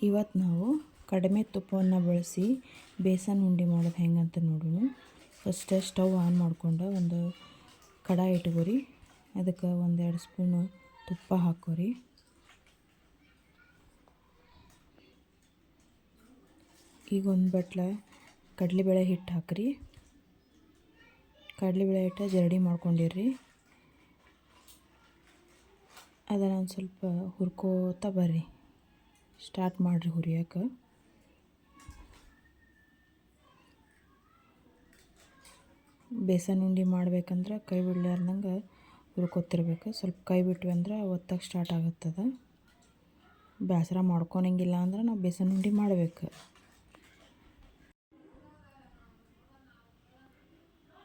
ಇವತ್ತು ನಾವು ಕಡಿಮೆ ತುಪ್ಪವನ್ನು ಬಳಸಿ ಬೇಸನ್ ಉಂಡೆ ಮಾಡೋದು ಹೆಂಗಂತ ನೋಡೋಣ. ಫಸ್ಟ್ ಸ್ಟವ್ ಆನ್ ಮಾಡ್ಕೊಂಡು ಒಂದು ಕಡಾಯಿ ಇಟ್ಕೋರಿ. ಅದಕ್ಕೆ 1-2 ಸ್ಪೂನು ತುಪ್ಪ ಹಾಕೋರಿ. ಈಗ ಒಂದು ಬಟ್ಲ ಕಡಲೆಬೇಳೆ ಹಿಟ್ಟು ಹಾಕ್ರಿ. ಕಡಲೆಬೇಳೆ ಹಿಟ್ಟು ಜರಡಿ ಮಾಡ್ಕೊಂಡಿರ್ರಿ. ಅದನ್ನು ಒಂದು ಸ್ವಲ್ಪ ಹುರ್ಕೋತಾ ಬರ್ರಿ. ಸ್ಟಾರ್ಟ್ ಮಾಡಿರಿ ಹುರಿಯೋಕೆ. ಬೇಸನ್ ಉಂಡೆ ಮಾಡ್ಬೇಕಂದ್ರೆ ಕೈ ಬಿಡ್ಲಾರ್ದಂಗೆ ಹುರ್ಕೊತಿರ್ಬೇಕು. ಸ್ವಲ್ಪ ಕೈ ಬಿಟ್ವಿ ಅಂದ್ರೆ ಒತ್ತಕ್ಕೆ ಸ್ಟಾರ್ಟ್ ಆಗುತ್ತದೆ. ಬೇಸರ ಮಾಡ್ಕೊಳಂಗಿಲ್ಲ ಅಂದ್ರೆ ನಾವು ಬೇಸನ್ ಉಂಡೆ ಮಾಡಬೇಕು.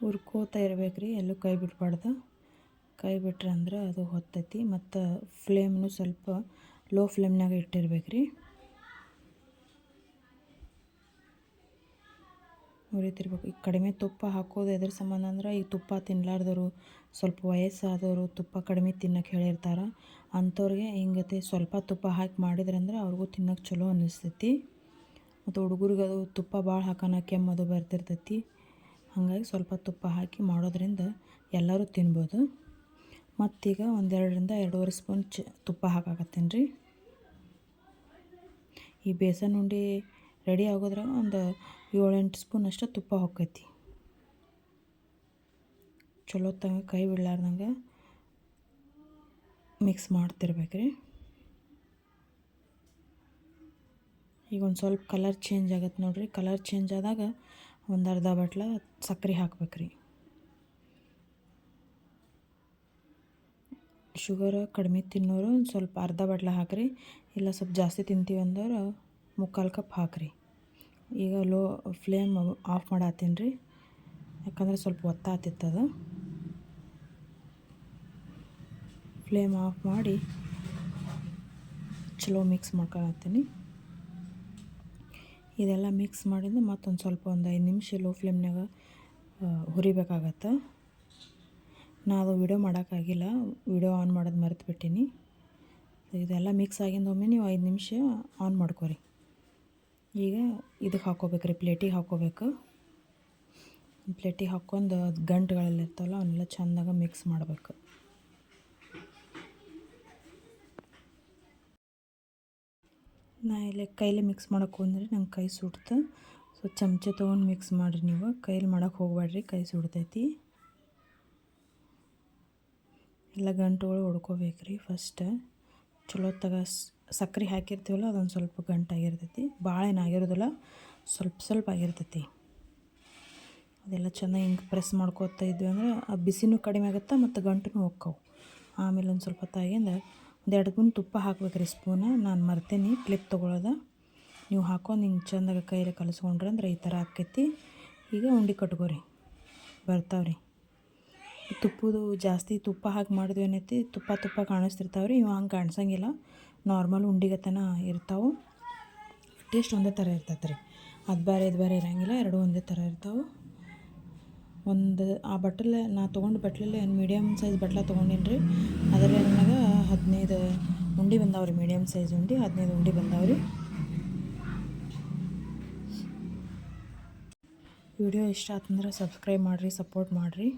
ಹುರ್ಕೋತಾ ಇರ್ಬೇಕ್ರಿ, ಎಲ್ಲೂ ಕೈ ಬಿಡಬಾರ್ದು. ಕೈ ಬಿಟ್ರೆ ಅಂದ್ರೆ ಅದು ಹೊತ್ತೈತಿ. ಮತ್ತು ಫ್ಲೇಮ್ನು ಸ್ವಲ್ಪ ಲೋ ಫ್ಲೇಮ್ನಾಗ ಇಟ್ಟಿರ್ಬೇಕ್ರಿ. ಹುರಿತಿರ್ಬೇಕು. ಈಗ ಕಡಿಮೆ ತುಪ್ಪ ಹಾಕೋದು ಎದ್ರ ಸಂಬಂಧ ಅಂದ್ರೆ ಈಗ ತುಪ್ಪ ತಿನ್ನಲಾರ್ದವರು, ಸ್ವಲ್ಪ ವಯಸ್ಸಾದವರು, ತುಪ್ಪ ಕಡಿಮೆ ತಿನ್ನೋಕೆ ಹೇಳಿರ್ತಾರೆ. ಅಂಥವ್ರಿಗೆ ಹಿಂಗತೆ ಸ್ವಲ್ಪ ತುಪ್ಪ ಹಾಕಿ ಮಾಡಿದ್ರಂದ್ರೆ ಅವ್ರಿಗೂ ತಿನ್ನೋಕೆ ಚಲೋ ಅನ್ನಿಸ್ತೈತಿ. ಮತ್ತು ಹುಡುಗರಿಗೆ ಅದು ತುಪ್ಪ ಭಾಳ ಹಾಕೋಣ ಕೆಮ್ಮದು ಬರ್ತಿರ್ತೈತಿ. ಹಾಗಾಗಿ ಸ್ವಲ್ಪ ತುಪ್ಪ ಹಾಕಿ ಮಾಡೋದ್ರಿಂದ ಎಲ್ಲರೂ ತಿನ್ಬೋದು. ಮತ್ತೀಗ 1-2.5 ಸ್ಪೂನ್ ತುಪ್ಪ ಹಾಕಾಕತ್ತೀನಿ ರೀ. ಈ ಬೇಸನ್ ಉಂಡೆ ರೆಡಿ ಆಗೋದ್ರಾಗ ಒಂದು 7-8 ಸ್ಪೂನ್ ಅಷ್ಟು ತುಪ್ಪ ಹೊಕ್ಕೈತಿ. ಚಲೋ ತಂಗ ಕೈ ಬಿಡ್ಲಾರ್ದಂಗೆ ಮಿಕ್ಸ್ ಮಾಡ್ತಿರ್ಬೇಕ್ರಿ. ಈಗ ಒಂದು ಸ್ವಲ್ಪ ಕಲರ್ ಚೇಂಜ್ ಆಗತ್ತೆ ನೋಡಿರಿ. ಕಲರ್ ಚೇಂಜ್ ಆದಾಗ ಒಂದು ಅರ್ಧ ಬಟ್ಲ ಸಕ್ಕರೆ ಹಾಕ್ಬೇಕ್ರಿ. ಶುಗರ್ ಕಡಿಮೆ ತಿನ್ನೋರು ಒಂದು ಸ್ವಲ್ಪ ಅರ್ಧ ಬಟ್ಲ ಹಾಕಿರಿ. ಇಲ್ಲ ಸ್ವಲ್ಪ ಜಾಸ್ತಿ ತಿಂತೀವಿ ಅಂದವ್ರು 3/4 ಕಪ್ ಹಾಕಿರಿ. ಈಗ ಲೋ ಫ್ಲೇಮ್ ಆಫ್ ಮಾಡತ್ತೀನಿ ರೀ, ಯಾಕಂದ್ರೆ ಸ್ವಲ್ಪ ಒತ್ತಾತಿತ್ತದ. ಫ್ಲೇಮ್ ಆಫ್ ಮಾಡಿ ಚಲೋ ಮಿಕ್ಸ್ ಮಾಡ್ಕೊಳತ್ತೀನಿ. ಇದೆಲ್ಲ ಮಿಕ್ಸ್ ಮಾಡಿದ್ದು ಮತ್ತೊಂದು ಸ್ವಲ್ಪ 5 ನಿಮಿಷ ಲೋ ಫ್ಲೇಮ್ನಾಗ ಹುರಿಬೇಕಾಗತ್ತೆ. ಅದು ವಿಡಿಯೋ ಮಾಡೋಕ್ಕಾಗಿಲ್ಲ, ವಿಡಿಯೋ ಆನ್ ಮಾಡೋದು ಮರೆತು ಬಿಟ್ಟೀನಿ. ಇದೆಲ್ಲ ಮಿಕ್ಸ್ ಆಗಿಂದೊಮ್ಮೆ ನೀವು 5 ನಿಮಿಷ ಆನ್ ಮಾಡ್ಕೊರಿ. ಈಗ ಇದಕ್ಕೆ ಹಾಕ್ಕೋಬೇಕ್ರಿ, ಪ್ಲೇಟಿಗೆ ಹಾಕ್ಕೋಬೇಕು. ಪ್ಲೇಟಿಗೆ ಹಾಕ್ಕೊಂಡು ಗಂಟುಗಳೆಲ್ಲ ಇರ್ತಾವಲ್ಲ ಅವನ್ನೆಲ್ಲ ಚೆಂದಾಗ ಮಿಕ್ಸ್ ಮಾಡಬೇಕು. ನಾ ಇಲ್ಲಿ ಕೈಲಿ ಮಿಕ್ಸ್ ಮಾಡೋಕೆ ಹೋದ್ರೆ ನಂಗೆ ಕೈ ಸುಡ್ತು. ಸೊ ಚಮಚ ತೊಗೊಂಡು ಮಿಕ್ಸ್ ಮಾಡಿರಿ. ನೀವು ಕೈಲಿ ಮಾಡೋಕೆ ಹೋಗ್ಬೇಡ್ರಿ, ಕೈ ಸುಡ್ತೈತಿ. ಎಲ್ಲ ಗಂಟುಗಳು ಹೊಡ್ಕೋಬೇಕ್ರಿ. ಫಸ್ಟ್ ಚಲೋ ಸಕ್ಕರೆ ಹಾಕಿರ್ತೀವಲ್ಲ ಅದೊಂದು ಸ್ವಲ್ಪ ಗಂಟಾಗಿರ್ತೈತಿ. ಭಾಳ ಏನಾಗಿರೋದಿಲ್ಲ, ಸ್ವಲ್ಪ ಆಗಿರ್ತೈತಿ. ಅದೆಲ್ಲ ಚೆನ್ನಾಗಿ ಹಿಂಗೆ ಪ್ರೆಸ್ ಮಾಡ್ಕೋತಾ ಇದ್ವಿ ಅಂದ್ರೆ ಆ ಬಿಸಿನೂ ಕಡಿಮೆ ಆಗುತ್ತೆ ಮತ್ತು ಗಂಟು ಹೋಕ್ಕವು. ಆಮೇಲೆ ಒಂದು ಸ್ವಲ್ಪ ತಾಗಿಂದ 1-2 ಸ್ಪೂನ್ ತುಪ್ಪ ಹಾಕ್ಬೇಕ್ರಿ. ಸ್ಪೂನ ನಾನು ಮರ್ತೇನೆ ಕ್ಲಿಪ್ ತೊಗೊಳೋದ. ನೀವು ಹಾಕೊಂಡು ಹಿಂಗೆ ಚೆಂದಾಗ ಕೈಯಲ್ಲಿ ಕಲಿಸ್ಕೊಂಡ್ರೆ ಅಂದ್ರೆ ಈ ಥರ ಆಕೈತಿ. ಈಗ ಉಂಡೆ ಕಟ್ಕೋರಿ, ಬರ್ತಾವ್ರಿ. ತುಪ್ಪದು ಜಾಸ್ತಿ ತುಪ್ಪ ಹಾಕಿ ಮಾಡಿದ್ವಿ ಏನೈತಿ, ತುಪ್ಪ ಕಾಣಿಸ್ತಿರ್ತಾವ್ರಿ. ಇವು ಹಂಗೆ ಕಾಣಿಸಂಗಿಲ್ಲ, ನಾರ್ಮಲ್ ಉಂಡೆಗತನ ಇರ್ತಾವೆ. ಟೇಸ್ಟ್ ಒಂದೇ ಥರ ಇರ್ತೈತೆ ರೀ. ಅದು ಬೇರೆ ಇದು ಬೇರೆ ಇರೋಂಗಿಲ್ಲ, ಎರಡೂ ಒಂದೇ ಥರ ಇರ್ತಾವೆ. ಆ ಬಟ್ಟಲೆ ನಾ ತೊಗೊಂಡು ಬಟ್ಲಲ್ಲೇ ಮೀಡಿಯಮ್ ಸೈಜ್ ಬಟ್ಲ ತೊಗೊಂಡಿನಿ ರೀ. ಅದರಲ್ಲಿ ನನಗೆ 15 ಉಂಡೆ ಬಂದಾವ್ರಿ. ಮೀಡಿಯಮ್ ಸೈಜ್ ಉಂಡೆ 15 ಉಂಡೆ ಬಂದಾವ್ರಿ. ವಿಡಿಯೋ ಇಷ್ಟ ಆತಂದ್ರೆ ಸಬ್ಸ್ಕ್ರೈಬ್ ಮಾಡಿರಿ, ಸಪೋರ್ಟ್ ಮಾಡಿರಿ.